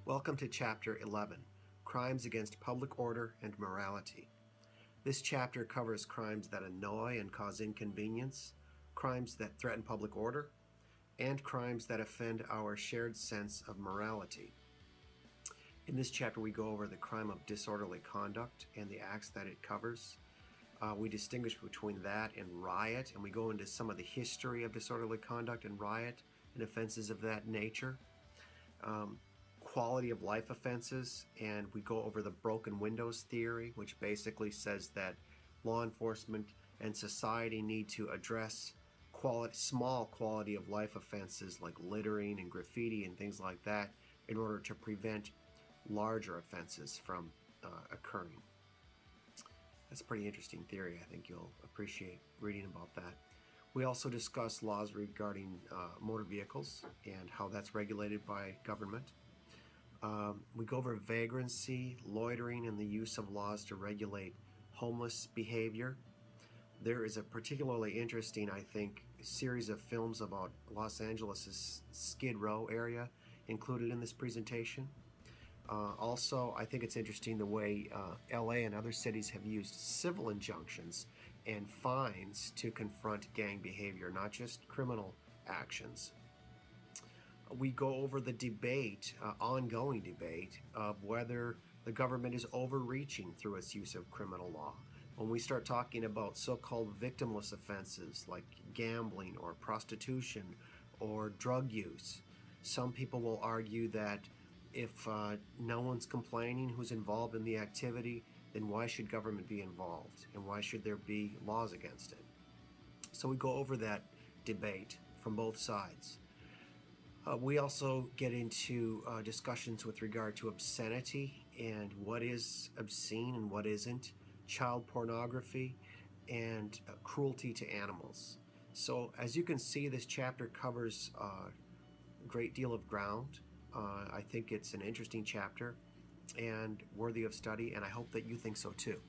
Welcome to Chapter 11, Crimes Against Public Order and Morality. This chapter covers crimes that annoy and cause inconvenience, crimes that threaten public order, and crimes that offend our shared sense of morality. In this chapter, we go over the crime of disorderly conduct and the acts that it covers. We distinguish between that and riot, and we go into some of the history of disorderly conduct and riot and offenses of that nature. Quality of life offenses, and we go over the broken windows theory, which basically says that law enforcement and society need to address small quality of life offenses like littering and graffiti and things like that in order to prevent larger offenses from occurring. That's a pretty interesting theory. I think you'll appreciate reading about that. We also discuss laws regarding motor vehicles and how that's regulated by government. We go over vagrancy, loitering, and the use of laws to regulate homeless behavior. There is a particularly interesting, I think, series of films about Los Angeles' Skid Row area included in this presentation. Also, I think it's interesting the way LA and other cities have used civil injunctions and fines to confront gang behavior, not just criminal actions. We go over the debate, ongoing debate, of whether the government is overreaching through its use of criminal law. When we start talking about so-called victimless offenses like gambling or prostitution or drug use, some people will argue that if no one's complaining who's involved in the activity, then why should government be involved and why should there be laws against it? So we go over that debate from both sides. We also get into discussions with regard to obscenity and what is obscene and what isn't, child pornography, and cruelty to animals. So as you can see, this chapter covers a great deal of ground. I think it's an interesting chapter and worthy of study, and I hope that you think so too.